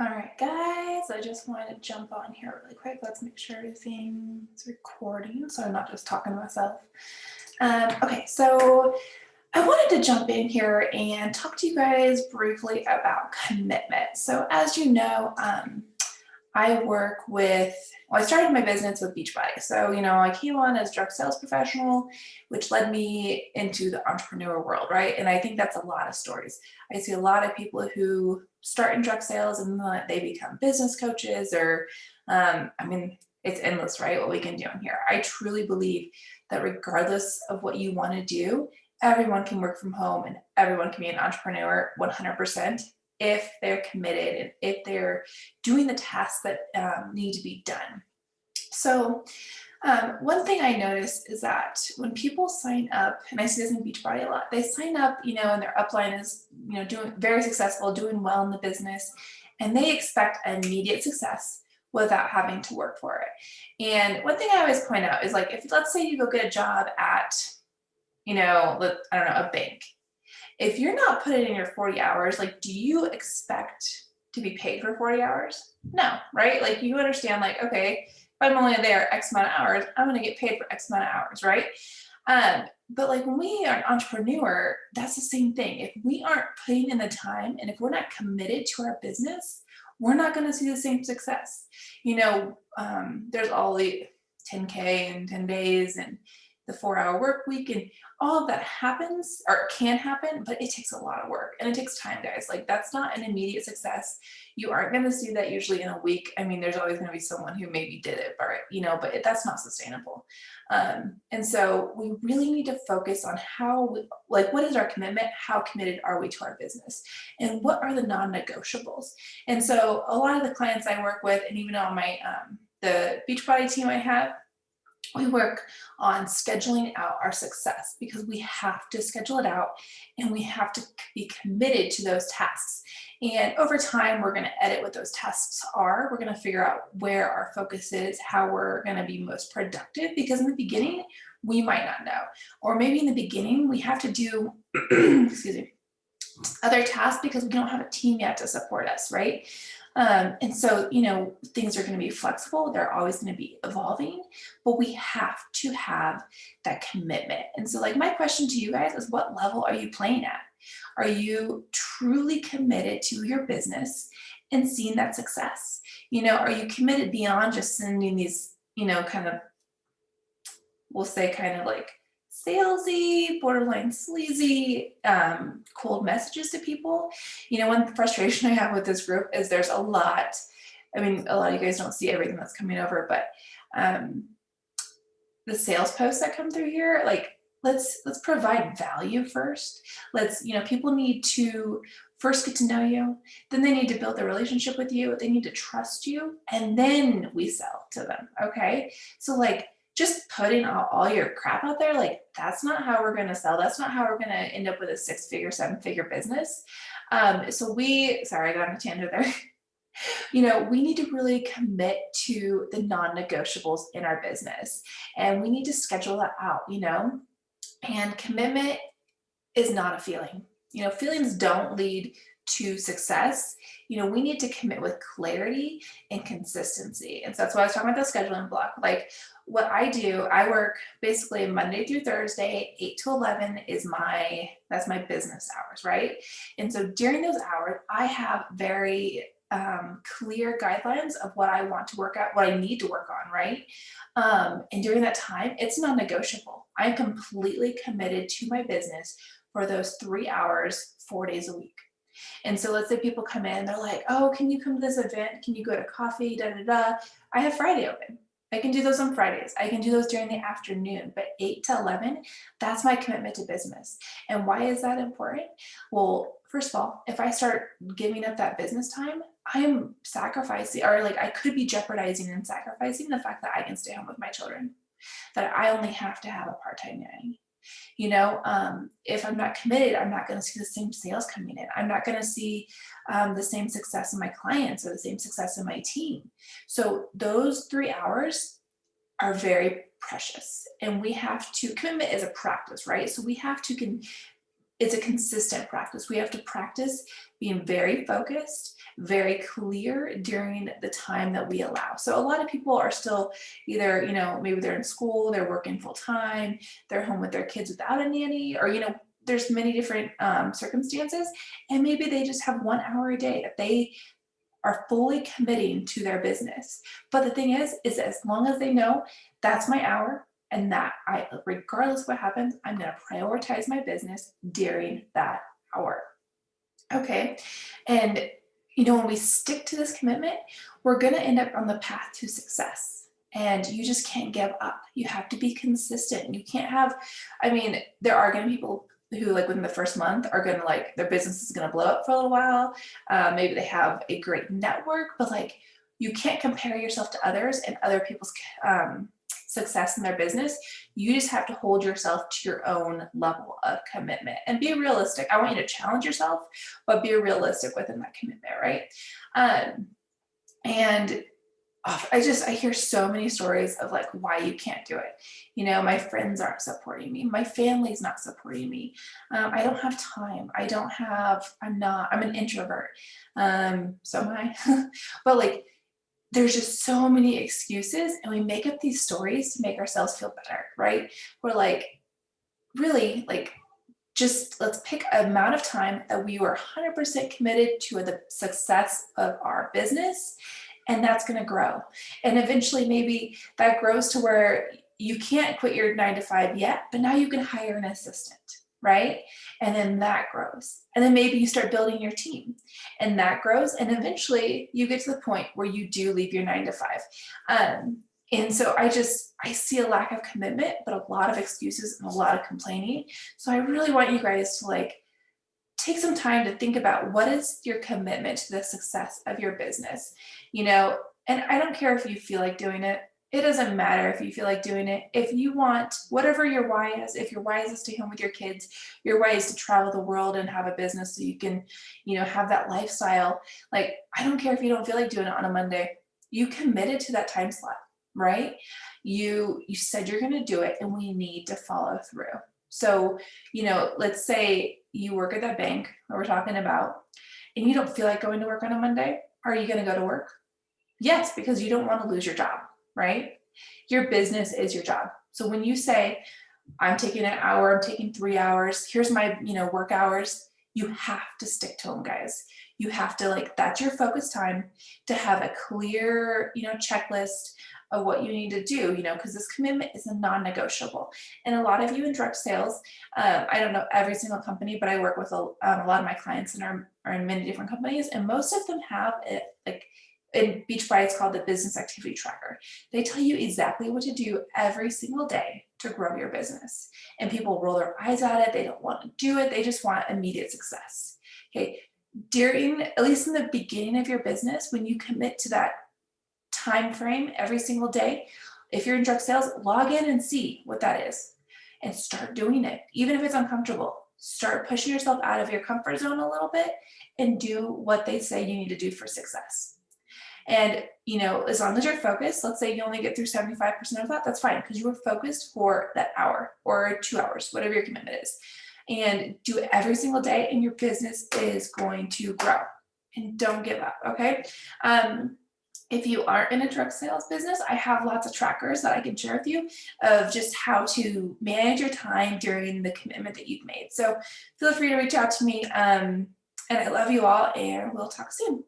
All right, guys, I just wanted to jump on here really quick. Let's make sure everything's recording so I'm not just talking to myself. Okay, so I wanted to jump in here and talk to you guys briefly about commitment. So, as you know, I work with, well, I started my business with Beachbody. So, I came on as direct sales professional, which led me into the entrepreneur world, right? And I think that's a lot of stories. I see a lot of people who start in direct sales and then they become business coaches or, it's endless, right? What we can do in here. I truly believe that regardless of what you want to do, everyone can work from home and everyone can be an entrepreneur 100% if they're committed and if they're doing the tasks that need to be done. So, one thing I notice is that when people sign up, and I see this in Beachbody a lot, they sign up, and their upline is, doing very successful, doing well in the business, and they expect immediate success without having to work for it. And one thing I always point out is like, if let's say you go get a job at, I don't know, a bank, if you're not putting in your 40 hours, like, do you expect to be paid for 40 hours? No, right? Like, you understand, like, okay, if I'm only there X amount of hours, I'm going to get paid for X amount of hours, right? But like when we are an entrepreneur, that's the same thing. If we aren't putting in the time and if we're not committed to our business, we're not going to see the same success. There's all the 10K in 10 days and the 4-hour work week and all of that happens or can happen, but it takes a lot of work and it takes time, guys. Like that's not an immediate success. You aren't going to see that usually in a week. I mean, there's always going to be someone who maybe did it, but that's not sustainable. And so we really need to focus on what is our commitment? How committed are we to our business? And what are the non-negotiables? And so a lot of the clients I work with, and even on my, the Beachbody team I have, we work on scheduling out our success because we have to schedule it out and we have to be committed to those tasks. And over time, we're going to edit what those tasks are. We're going to figure out where our focus is, how we're going to be most productive, because in the beginning, we might not know. Or maybe in the beginning, we have to do, excuse me, other tasks because we don't have a team yet to support us, right? And so, things are going to be flexible. They're always going to be evolving, but we have to have that commitment. And so, like, my question to you guys is what level are you playing at? Are you truly committed to your business and seeing that success? Are you committed beyond just sending these, kind of, we'll say kind of like salesy, borderline sleazy, cold messages to people? One frustration I have with this group is there's a lot. I mean, a lot of you guys don't see everything that's coming over, but the sales posts that come through here, like let's provide value first. People need to first get to know you, then they need to build a relationship with you, they need to trust you, and then we sell to them. Okay, so like just putting all your crap out there, like that's not how we're going to sell. That's not how we're going to end up with a 6-figure, 7-figure business. Sorry, I got on a tangent there. We need to really commit to the non-negotiables in our business and we need to schedule that out, and commitment is not a feeling. Feelings don't lead to success. We need to commit with clarity and consistency. And so that's why I was talking about the scheduling block. Like what I do, I work basically Monday through Thursday, 8 to 11 that's my business hours, right? And so during those hours, I have very clear guidelines of what I want to work at, what I need to work on, right? And during that time, it's non-negotiable. I'm completely committed to my business for those 3 hours, 4 days a week. And so let's say people come in, they're like, oh, can you come to this event? Can you go to coffee? Da da da. I have Friday open. I can do those on Fridays. I can do those during the afternoon, but 8 to 11, that's my commitment to business. And why is that important? Well, first of all, if I start giving up that business time, I am sacrificing, or like I could be jeopardizing and sacrificing the fact that I can stay home with my children, that I only have to have a part-time nanny. If I'm not committed, I'm not going to see the same sales coming in. I'm not going to see the same success in my clients or the same success in my team. So those 3 hours are very precious, and commitment is a practice, right? So we have to it's a consistent practice. We have to practice being very focused, very clear during the time that we allow. So a lot of people are still either, maybe they're in school, they're working full time, they're home with their kids without a nanny, or, there's many different circumstances. And maybe they just have 1 hour a day that they are fully committing to their business. But the thing is as long as they know that's my hour, and that regardless of what happens, I'm going to prioritize my business during that hour. Okay. And, when we stick to this commitment, we're going to end up on the path to success. And you just can't give up. You have to be consistent. You can't have, there are going to be people who like within the first month are going to like, their business is going to blow up for a little while. Maybe they have a great network, but like you can't compare yourself to others and other people's success in their business. You just have to hold yourself to your own level of commitment and be realistic. I want you to challenge yourself, but be realistic within that commitment, right? And I hear so many stories of like why you can't do it. My friends aren't supporting me. My family's not supporting me. I don't have time. I'm an introvert. So am I. But like, there's just so many excuses, and we make up these stories to make ourselves feel better, right? We're like, really, like, just let's pick an amount of time that we were 100% committed to the success of our business, and that's going to grow. And eventually, maybe that grows to where you can't quit your 9 to 5 yet, but now you can hire an assistant, right? And then that grows. And then maybe you start building your team, and that grows. And eventually you get to the point where you do leave your 9 to 5. And so I see a lack of commitment, but a lot of excuses and a lot of complaining. So I really want you guys to like take some time to think about what is your commitment to the success of your business, and I don't care if you feel like doing it. It doesn't matter if you feel like doing it. If you want, whatever your why is, if your why is to stay home with your kids, your why is to travel the world and have a business so you can, have that lifestyle. Like, I don't care if you don't feel like doing it on a Monday. You committed to that time slot, right? You said you're going to do it, and we need to follow through. So, let's say you work at that bank that we're talking about, and you don't feel like going to work on a Monday. Are you going to go to work? Yes, because you don't want to lose your job, right? Your business is your job. So when you say, I'm taking an hour, I'm taking 3 hours, here's my, work hours, you have to stick to them, guys. You have to that's your focus time, to have a clear, checklist of what you need to do, because this commitment is a non-negotiable. And a lot of you in direct sales, I don't know every single company, but I work with a lot of my clients and are in many different companies, and most of them have it in Beachbody, it's called the business activity tracker. They tell you exactly what to do every single day to grow your business. And people roll their eyes at it. They don't want to do it. They just want immediate success. Okay. At least in the beginning of your business, when you commit to that time frame every single day, if you're in direct sales, log in and see what that is and start doing it. Even if it's uncomfortable, start pushing yourself out of your comfort zone a little bit and do what they say you need to do for success. And, as long as you're focused, let's say you only get through 75% of that, that's fine, because you were focused for that hour or 2 hours, whatever your commitment is. And do it every single day, and your business is going to grow. And don't give up, okay? If you aren't in a direct sales business, I have lots of trackers that I can share with you of just how to manage your time during the commitment that you've made. So feel free to reach out to me. And I love you all, and we'll talk soon.